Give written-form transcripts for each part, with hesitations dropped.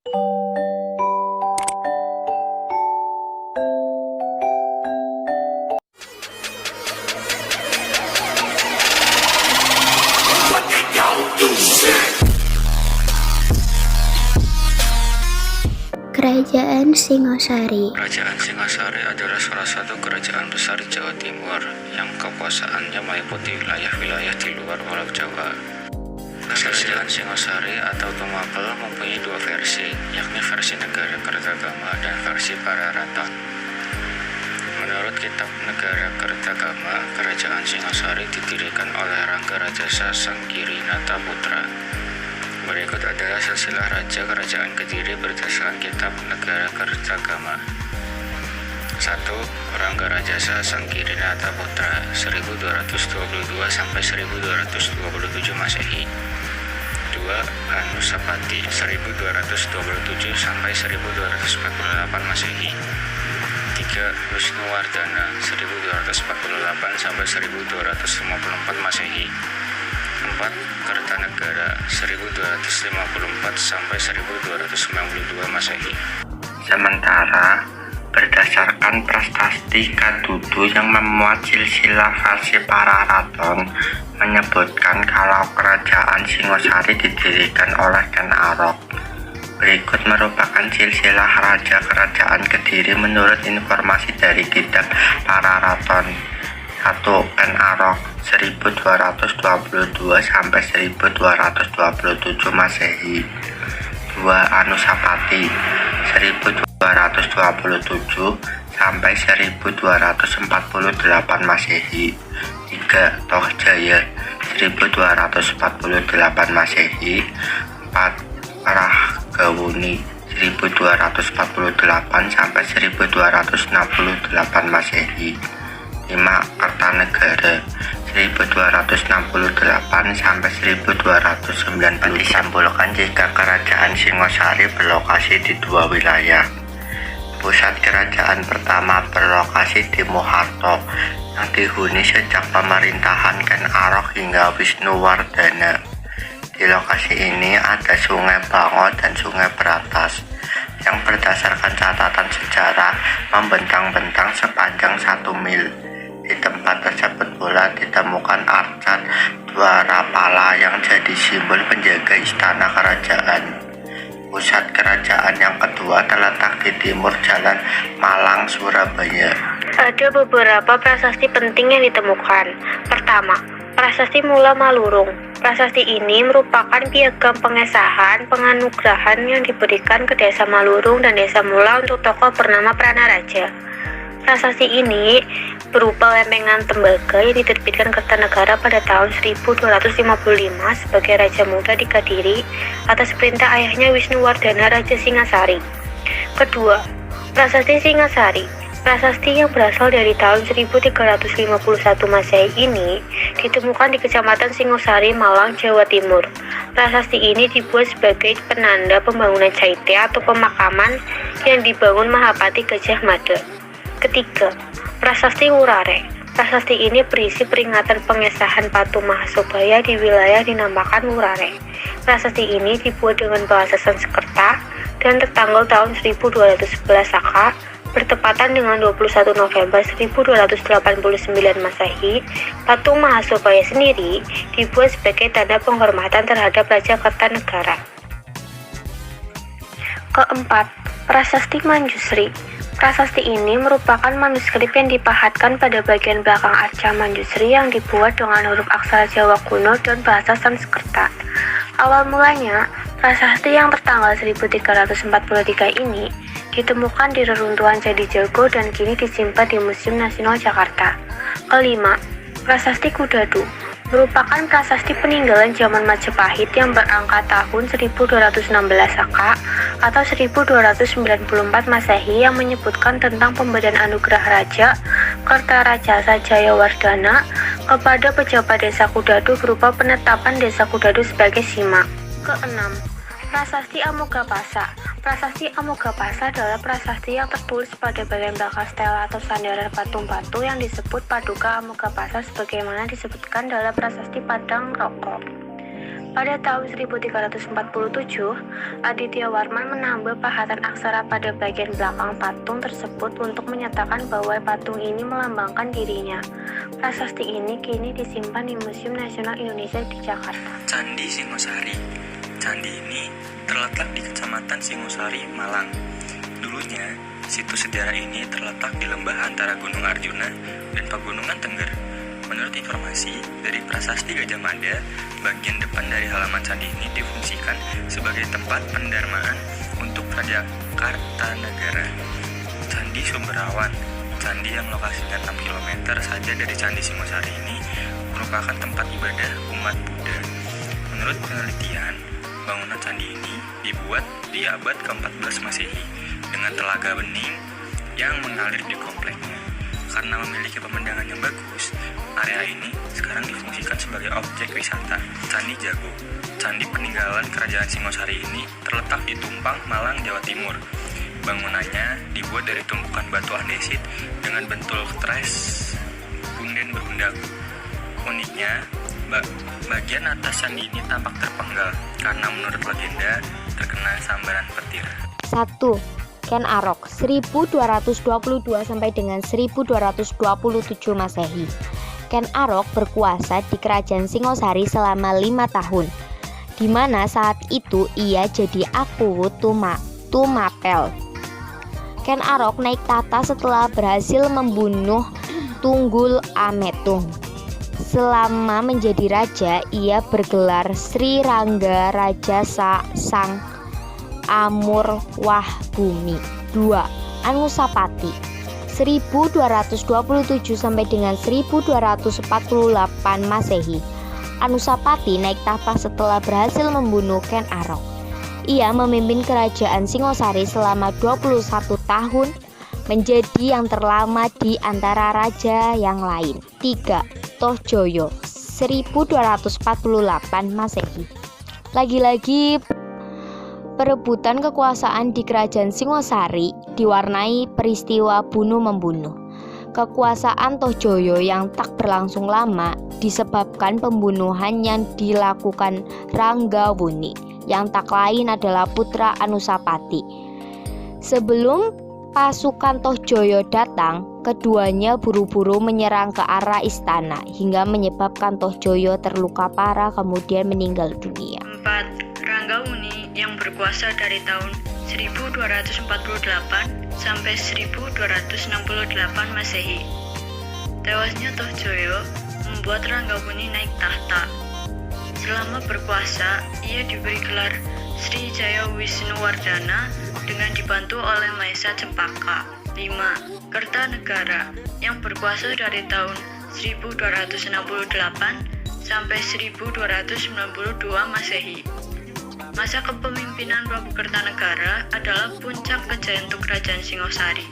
Kerajaan Singosari. Kerajaan Singosari adalah salah satu kerajaan besar di Jawa Timur yang kekuasaannya meliputi wilayah-wilayah di luar Pulau Jawa. Kerajaan Singosari atau Tumapel mempunyai dua versi, yakni versi Negara Kertagama dan versi Pararaton. Menurut Kitab Negara Kertagama, Kerajaan Singosari didirikan oleh Rangga Rajasa Sangkirinata Putra. Berikut adalah silsilah Raja Kerajaan Kediri berdasarkan Kitab Negara Kertagama. 1. Rangga Rajasa Sangkirinata Putra 1222 sampai 1227 Masehi. 2. Anusapati 1227 sampai 1248 Masehi. 3. Wisnuwardana 1248 sampai 1254 Masehi. 4. Kertanegara 1254 sampai 1292 Masehi. Sementara berdasarkan prasasti Kadudu yang memuat silsilah versi Pararaton menyebutkan kalau kerajaan Singosari didirikan oleh Ken Arok. Berikut merupakan silsilah Raja Kerajaan Kediri menurut informasi dari Kitab Pararaton. 1. Ken Arok 1222 sampai 1227 Masehi. 2. Anusapati 1227 sampai 1248 Masehi. 3. Tohjaya 1248 Masehi. 4. Rahgawuni 1248 sampai 1268 Masehi. 5. Kertanegara 1268 sampai 1290. Disimpulkan jika kerajaan Singosari berlokasi di dua wilayah. Pusat kerajaan pertama berlokasi di Moharto yang dihuni sejak pemerintahan Ken Arok hingga Wisnuwardana. Di lokasi ini ada Sungai Bango dan Sungai Beratas yang berdasarkan catatan sejarah membentang-bentang sepanjang 1 mil. Di tempat tersebut pula ditemukan arca Dwarapala yang jadi simbol penjaga istana kerajaan. Pusat kerajaan yang kedua terletak di timur Jalan Malang, Surabaya. Ada beberapa prasasti penting yang ditemukan. Pertama, Prasasti Mula Malurung. Prasasti ini merupakan piagam pengesahan penganugerahan yang diberikan ke Desa Malurung dan Desa Mula untuk tokoh bernama Pranaraja. Prasasti ini berupa lempengan tembaga yang diterbitkan Kertanegara pada tahun 1255 sebagai Raja Muda di Kediri atas perintah ayahnya Wisnuwardana Raja Singasari. Kedua, Prasasti Singasari. Prasasti yang berasal dari tahun 1351 Masehi ini ditemukan di Kecamatan Singosari, Malang, Jawa Timur. Prasasti ini dibuat sebagai penanda pembangunan Caitya atau pemakaman yang dibangun Mahapati Gajah Mada. Ketiga, Prasasti Wurare. Prasasti ini berisi peringatan pengesahan patung Mahasobaya di wilayah dinamakan Wurare. Prasasti ini dibuat dengan bahasa Sanskerta dan tertanggal tahun 1211 Saka bertepatan dengan 21 November 1289 Masehi. Patung Mahasobaya sendiri dibuat sebagai tanda penghormatan terhadap Raja Kertanegara. Keempat, Prasasti Manjusri. Prasasti ini merupakan manuskrip yang dipahatkan pada bagian belakang arca Manjusri yang dibuat dengan huruf aksara Jawa kuno dan bahasa Sanskerta. Awal mulanya, prasasti yang tertanggal 1343 ini ditemukan di reruntuhan Candi Jago dan kini disimpan di Museum Nasional Jakarta. Kelima, Prasasti Kudadu merupakan prasasti peninggalan zaman Majapahit yang berangka tahun 1216 Saka atau 1294 Masehi yang menyebutkan tentang pemberian anugerah Raja Kertarajasa Jayawardana kepada pejabat Desa Kudadu berupa penetapan Desa Kudadu sebagai sima. Keenam, Prasasti Amogapasa. Prasasti Amogapasa adalah prasasti yang tertulis pada bagian belakang stela atau sandaran patung batu yang disebut Paduka Amogapasa sebagaimana disebutkan dalam Prasasti Padang Roko. Pada tahun 1347, Aditya Warman menambah pahatan aksara pada bagian belakang patung tersebut untuk menyatakan bahwa patung ini melambangkan dirinya. Prasasti ini kini disimpan di Museum Nasional Indonesia di Jakarta. Candi Singosari. Candi ini terletak di Kecamatan Singosari, Malang. Dulunya, situs sejarah ini terletak di lembah antara Gunung Arjuna dan Pegunungan Tengger. Menurut informasi dari Prasasti Gajah Mada, bagian depan dari halaman candi ini difungsikan sebagai tempat pendarmaan untuk Raja Kartanegara. Candi Sumberawan. Candi yang lokasinya 6 km saja dari Candi Singosari ini merupakan tempat ibadah umat Buddha. Menurut penelitian, bangunan candi ini dibuat di abad ke-14 Masehi dengan telaga bening yang mengalir di kompleknya. Karena memiliki pemandangan yang bagus, area ini sekarang difungsikan sebagai objek wisata. Candi Jago. Candi peninggalan Kerajaan Singosari ini terletak di Tumpang, Malang, Jawa Timur. Bangunannya dibuat dari tumpukan batu andesit dengan bentuk tres punden berundak. Uniknya, bagian atas candi ini tampak terpenggal karena menurut legenda terkena sambaran petir. 1. Ken Arok 1222 sampai dengan 1227 Masehi. Ken Arok berkuasa di Kerajaan Singosari selama 5 tahun, di mana saat itu ia jadi Aku Tumapel. Ken Arok naik tahta setelah berhasil membunuh Tunggul Ametung. Selama menjadi raja, ia bergelar Sri Rangga Rajasa Sang Amurwahbumi. 2. Anusapati 1227 sampai dengan 1248 Masehi. Anusapati naik tahta setelah berhasil membunuh Ken Arok. Ia memimpin kerajaan Singosari selama 21 tahun, menjadi yang terlama di antara raja yang lain. 3. Tohjoyo 1248 Masehi. Lagi-lagi perebutan kekuasaan di Kerajaan Singosari diwarnai peristiwa bunuh-membunuh. Kekuasaan Tohjoyo yang tak berlangsung lama disebabkan pembunuhan yang dilakukan Ranggawuni, yang tak lain adalah putra Anusapati. Sebelum pasukan Tohjoyo datang, keduanya buru-buru menyerang ke arah istana hingga menyebabkan Tohjoyo terluka parah kemudian meninggal dunia. 4. Ranggawuni yang berkuasa dari tahun 1248 sampai 1268 Masehi. Tewasnya Tohjoyo membuat Ranggawuni naik tahta. Selama berkuasa, ia diberi gelar Sri Jaya Wisnuwardana dengan dibantu oleh Maesa Cempaka. 5. Kertanegara yang berkuasa dari tahun 1268 sampai 1292 Masehi. Masa kepemimpinan Prabu Kertanegara adalah puncak kejayaan untuk Kerajaan Singosari.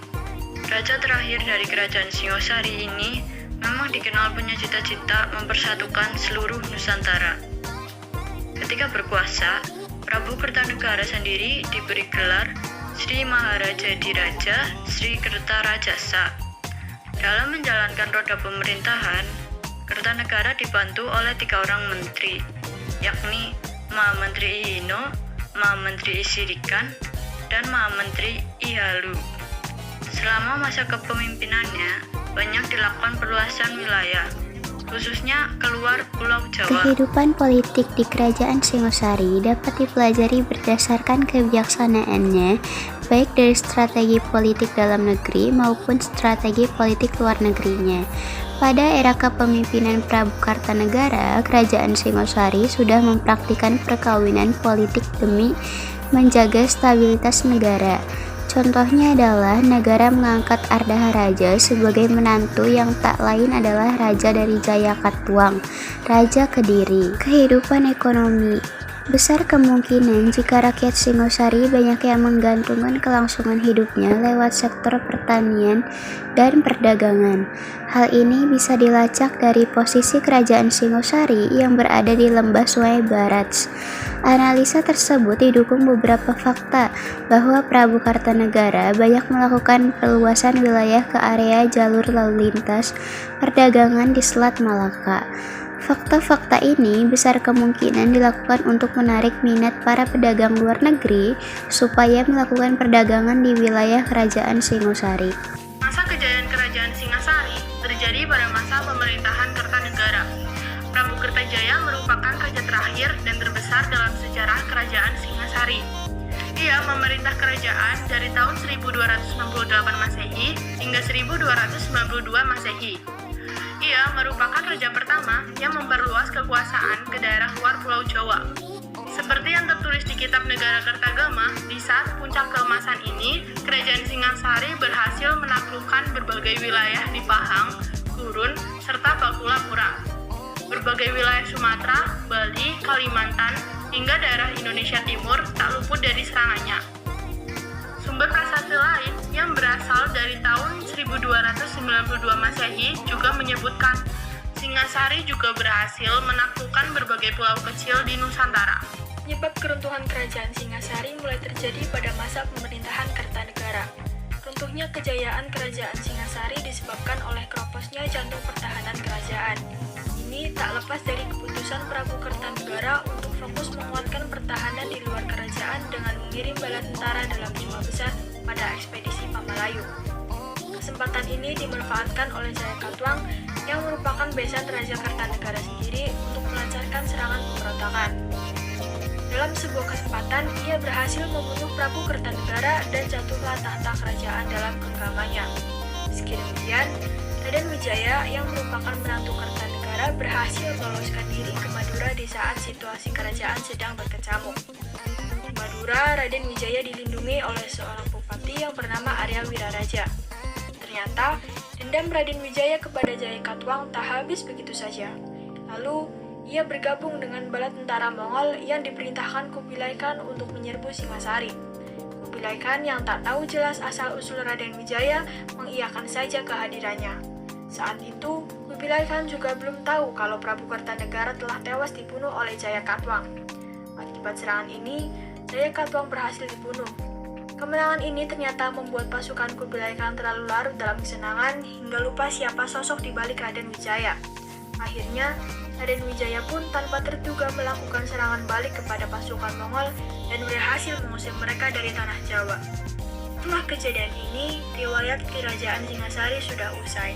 Raja terakhir dari Kerajaan Singosari ini memang dikenal punya cita-cita mempersatukan seluruh Nusantara. Ketika berkuasa, Prabu Kertanegara sendiri diberi gelar Sri Maharaja Diraja Sri Kertarajasa. Dalam menjalankan roda pemerintahan, Kertanegara dibantu oleh 3 orang menteri, yakni Mahamentri Ihino, Mahamentri Isirikan, dan Mahamentri Ihalu. Selama masa kepemimpinannya, banyak dilakukan perluasan wilayah, khususnya keluar Pulau Jawa. Kehidupan politik di Kerajaan Singosari dapat dipelajari berdasarkan kebijaksanaannya, baik dari strategi politik dalam negeri maupun strategi politik luar negerinya. Pada era kepemimpinan Prabu Kartanegara, Kerajaan Singosari sudah mempraktikkan perkawinan politik demi menjaga stabilitas negara. Contohnya adalah negara mengangkat Ardharaja sebagai menantu yang tak lain adalah Raja dari Jayakatwang, Raja Kediri. Kehidupan ekonomi. Besar kemungkinan jika rakyat Singosari banyak yang menggantungkan kelangsungan hidupnya lewat sektor pertanian dan perdagangan. Hal ini bisa dilacak dari posisi Kerajaan Singosari yang berada di lembah Sungai Barats. Analisa tersebut didukung beberapa fakta bahwa Prabu Kartanegara banyak melakukan perluasan wilayah ke area jalur lalu lintas perdagangan di Selat Malaka. Fakta-fakta ini besar kemungkinan dilakukan untuk menarik minat para pedagang luar negeri supaya melakukan perdagangan di wilayah Kerajaan Singosari. Masa kejayaan Kerajaan Singasari terjadi pada masa pemerintahan Kertanegara. Prabu Kertajaya merupakan raja terakhir dan terbesar dalam sejarah Kerajaan Singasari. Ia memerintah kerajaan dari tahun 1268 Masehi hingga 1292 Masehi. Ia merupakan raja pertama yang memperluas kekuasaan ke daerah luar Pulau Jawa. Seperti yang tertulis di Kitab Negara Kertagama, di saat puncak keemasan ini, Kerajaan Singasari berhasil menaklukkan berbagai wilayah di Pahang, Gurun, serta Bakulapura. Berbagai wilayah Sumatera, Bali, Kalimantan, hingga daerah Indonesia Timur tak luput dari serangannya. Sumber prasasti lain yang berasal dari tahun 1292 Masehi juga menyebutkan Singasari juga berhasil menaklukkan berbagai pulau kecil di Nusantara. Penyebab keruntuhan Kerajaan Singasari mulai terjadi pada masa pemerintahan Kertanegara. Runtuhnya kejayaan Kerajaan Singasari disebabkan oleh keroposnya jantung pertahanan kerajaan. Ini tak lepas dari keputusan Prabu Kertanegara untuk fokus menguatkan pertahanan di luar kerajaan dengan mengirim bala tentara dalam jumlah besar pada ekspedisi Pamalayu. Kesempatan ini dimanfaatkan oleh Jayakatwang yang merupakan besan Raja Kertanegara sendiri untuk melancarkan serangan pemberontakan. Dalam sebuah kesempatan, ia berhasil membunuh Prabu Kertanegara dan jatuhlah tahta kerajaan dalam genggamannya. Meski demikian, Raden Wijaya yang merupakan menantu Kertanegara berhasil meloloskan diri ke Madura di saat situasi kerajaan sedang berkecamuk. Di Madura, Raden Wijaya dilindungi oleh seorang bupati yang bernama Arya Wiraraja. Ternyata, dendam Raden Wijaya kepada Jayakatwang tak habis begitu saja. Lalu, ia bergabung dengan bala tentara Mongol yang diperintahkan Kubilai Khan untuk menyerbu Singasari. Kubilai Khan yang tak tahu jelas asal-usul Raden Wijaya mengiyakan saja kehadirannya. Saat itu, Kubilai Khan juga belum tahu kalau Prabu Kertanegara telah tewas dibunuh oleh Jayakatwang. Akibat serangan ini, Jayakatwang berhasil dibunuh. Kemenangan ini ternyata membuat pasukan Kubilai Khan terlalu larut dalam kesenangan hingga lupa siapa sosok di balik Raden Wijaya. Akhirnya, Raden Wijaya pun tanpa terduga melakukan serangan balik kepada pasukan Mongol dan berhasil mengusir mereka dari tanah Jawa. Setelah kejadian ini, riwayat Kerajaan Singasari sudah usai.